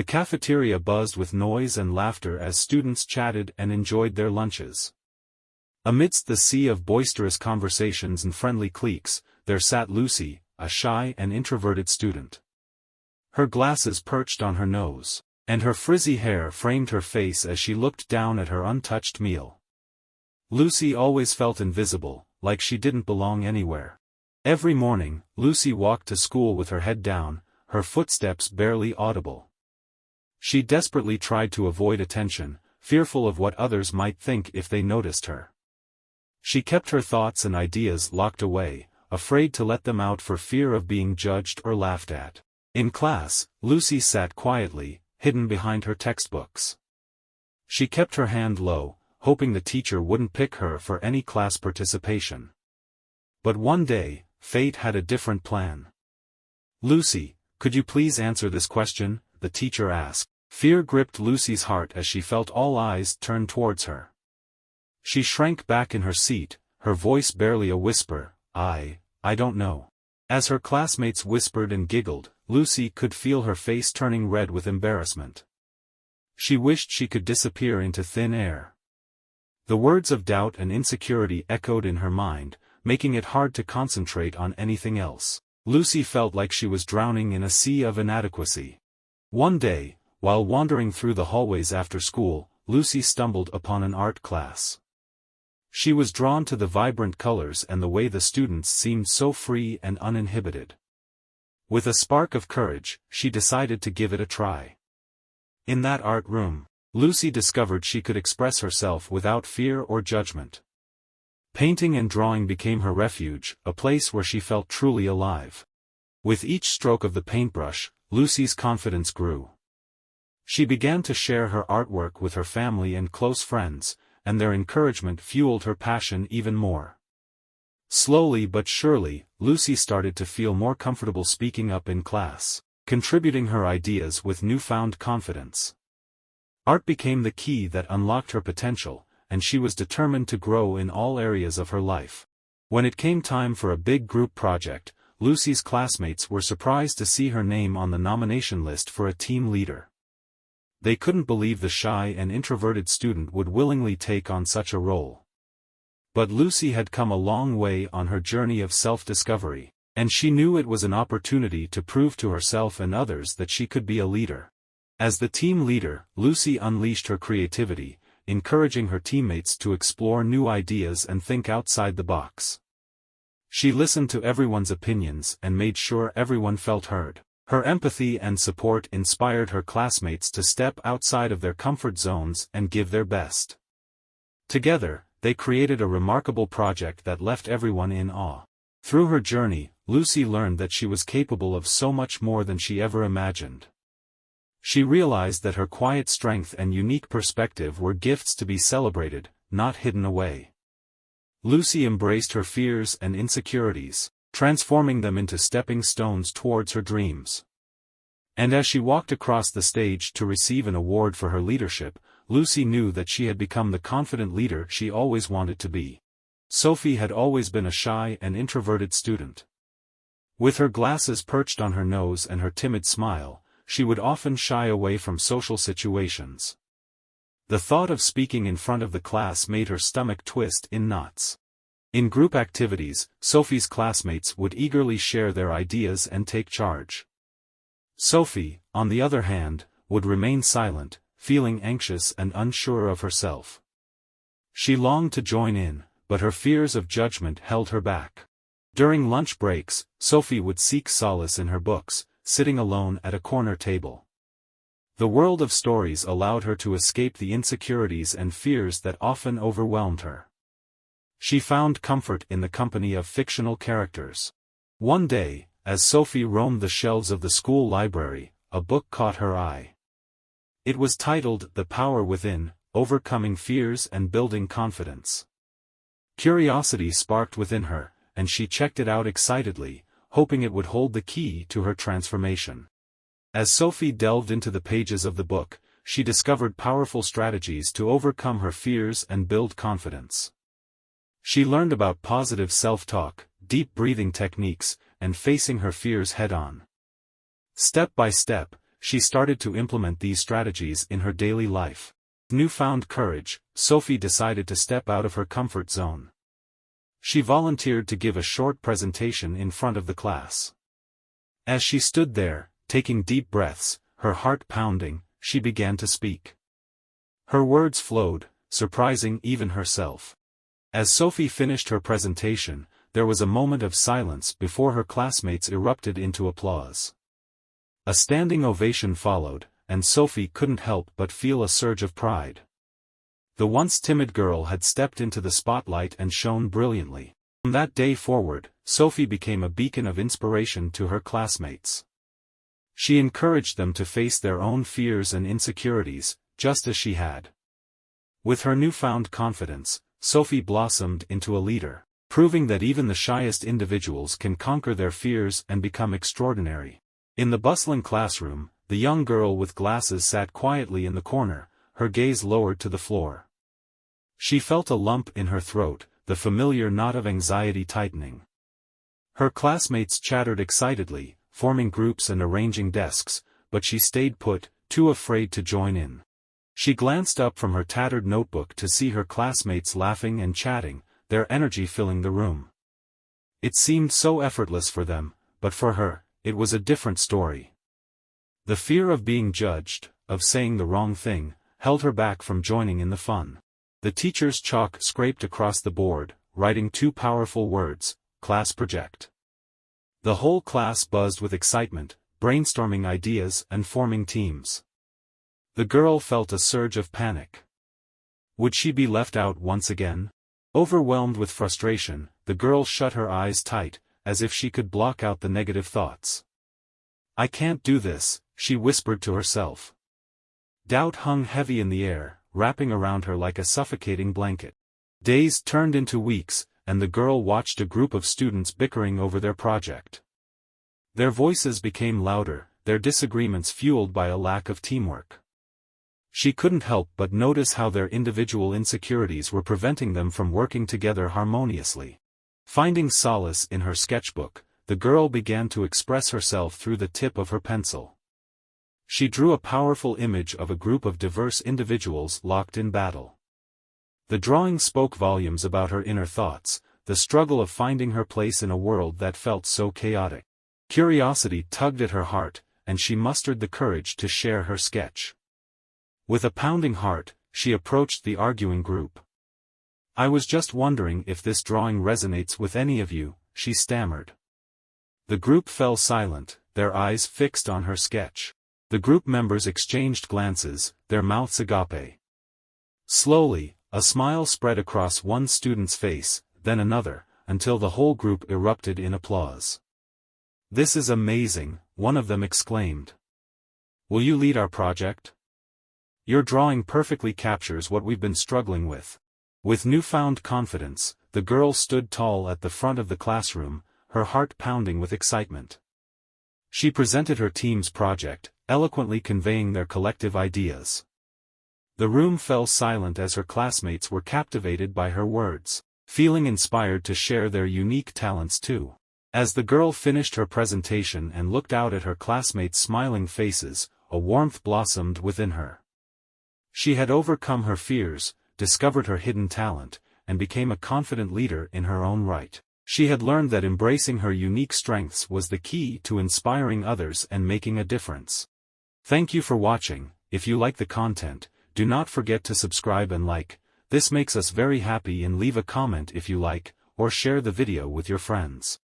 The cafeteria buzzed with noise and laughter as students chatted and enjoyed their lunches. Amidst the sea of boisterous conversations and friendly cliques, there sat Lucy, a shy and introverted student. Her glasses perched on her nose, and her frizzy hair framed her face as she looked down at her untouched meal. Lucy always felt invisible, like she didn't belong anywhere. Every morning, Lucy walked to school with her head down, her footsteps barely audible. She desperately tried to avoid attention, fearful of what others might think if they noticed her. She kept her thoughts and ideas locked away, afraid to let them out for fear of being judged or laughed at. In class, Lucy sat quietly, hidden behind her textbooks. She kept her hand low, hoping the teacher wouldn't pick her for any class participation. But one day, fate had a different plan. "Lucy, could you please answer this question?" the teacher asked. Fear gripped Lucy's heart as she felt all eyes turn towards her. She shrank back in her seat, her voice barely a whisper, I don't know." As her classmates whispered and giggled, Lucy could feel her face turning red with embarrassment. She wished she could disappear into thin air. The words of doubt and insecurity echoed in her mind, making it hard to concentrate on anything else. Lucy felt like she was drowning in a sea of inadequacy. One day, while wandering through the hallways after school, Lucy stumbled upon an art class. She was drawn to the vibrant colors and the way the students seemed so free and uninhibited. With a spark of courage, she decided to give it a try. In that art room, Lucy discovered she could express herself without fear or judgment. Painting and drawing became her refuge, a place where she felt truly alive. With each stroke of the paintbrush, Lucy's confidence grew. She began to share her artwork with her family and close friends, and their encouragement fueled her passion even more. Slowly but surely, Lucy started to feel more comfortable speaking up in class, contributing her ideas with newfound confidence. Art became the key that unlocked her potential, and she was determined to grow in all areas of her life. When it came time for a big group project, Lucy's classmates were surprised to see her name on the nomination list for a team leader. They couldn't believe the shy and introverted student would willingly take on such a role. But Lucy had come a long way on her journey of self-discovery, and she knew it was an opportunity to prove to herself and others that she could be a leader. As the team leader, Lucy unleashed her creativity, encouraging her teammates to explore new ideas and think outside the box. She listened to everyone's opinions and made sure everyone felt heard. Her empathy and support inspired her classmates to step outside of their comfort zones and give their best. Together, they created a remarkable project that left everyone in awe. Through her journey, Lucy learned that she was capable of so much more than she ever imagined. She realized that her quiet strength and unique perspective were gifts to be celebrated, not hidden away. Lucy embraced her fears and insecurities, transforming them into stepping stones towards her dreams. And as she walked across the stage to receive an award for her leadership, Lucy knew that she had become the confident leader she always wanted to be. Sophie had always been a shy and introverted student. With her glasses perched on her nose and her timid smile, she would often shy away from social situations. The thought of speaking in front of the class made her stomach twist in knots. In group activities, Sophie's classmates would eagerly share their ideas and take charge. Sophie, on the other hand, would remain silent, feeling anxious and unsure of herself. She longed to join in, but her fears of judgment held her back. During lunch breaks, Sophie would seek solace in her books, sitting alone at a corner table. The world of stories allowed her to escape the insecurities and fears that often overwhelmed her. She found comfort in the company of fictional characters. One day, as Sophie roamed the shelves of the school library, a book caught her eye. It was titled The Power Within: Overcoming Fears and Building Confidence. Curiosity sparked within her, and she checked it out excitedly, hoping it would hold the key to her transformation. As Sophie delved into the pages of the book, she discovered powerful strategies to overcome her fears and build confidence. She learned about positive self-talk, deep breathing techniques, and facing her fears head-on. Step by step, she started to implement these strategies in her daily life. With newfound courage, Sophie decided to step out of her comfort zone. She volunteered to give a short presentation in front of the class. As she stood there, taking deep breaths, her heart pounding, she began to speak. Her words flowed, surprising even herself. As Sophie finished her presentation, there was a moment of silence before her classmates erupted into applause. A standing ovation followed, and Sophie couldn't help but feel a surge of pride. The once timid girl had stepped into the spotlight and shone brilliantly. From that day forward, Sophie became a beacon of inspiration to her classmates. She encouraged them to face their own fears and insecurities, just as she had. With her newfound confidence, Sophie blossomed into a leader, proving that even the shyest individuals can conquer their fears and become extraordinary. In the bustling classroom, the young girl with glasses sat quietly in the corner, her gaze lowered to the floor. She felt a lump in her throat, the familiar knot of anxiety tightening. Her classmates chattered excitedly, forming groups and arranging desks, but she stayed put, too afraid to join in. She glanced up from her tattered notebook to see her classmates laughing and chatting, their energy filling the room. It seemed so effortless for them, but for her, it was a different story. The fear of being judged, of saying the wrong thing, held her back from joining in the fun. The teacher's chalk scraped across the board, writing two powerful words, "Class Project." The whole class buzzed with excitement, brainstorming ideas and forming teams. The girl felt a surge of panic. Would she be left out once again? Overwhelmed with frustration, the girl shut her eyes tight, as if she could block out the negative thoughts. "I can't do this," she whispered to herself. Doubt hung heavy in the air, wrapping around her like a suffocating blanket. Days turned into weeks, and the girl watched a group of students bickering over their project. Their voices became louder, their disagreements fueled by a lack of teamwork. She couldn't help but notice how their individual insecurities were preventing them from working together harmoniously. Finding solace in her sketchbook, the girl began to express herself through the tip of her pencil. She drew a powerful image of a group of diverse individuals locked in battle. The drawing spoke volumes about her inner thoughts, the struggle of finding her place in a world that felt so chaotic. Curiosity tugged at her heart, and she mustered the courage to share her sketch. With a pounding heart, she approached the arguing group. "I was just wondering if this drawing resonates with any of you," she stammered. The group fell silent, their eyes fixed on her sketch. The group members exchanged glances, their mouths agape. Slowly, a smile spread across one student's face, then another, until the whole group erupted in applause. "This is amazing," one of them exclaimed. "Will you lead our project? Your drawing perfectly captures what we've been struggling with." With newfound confidence, the girl stood tall at the front of the classroom, her heart pounding with excitement. She presented her team's project, eloquently conveying their collective ideas. The room fell silent as her classmates were captivated by her words, feeling inspired to share their unique talents too. As the girl finished her presentation and looked out at her classmates' smiling faces, a warmth blossomed within her. She had overcome her fears, discovered her hidden talent, and became a confident leader in her own right. She had learned that embracing her unique strengths was the key to inspiring others and making a difference. Thank you for watching. If you like the content, do not forget to subscribe and like. This makes us very happy, and leave a comment if you like, or share the video with your friends.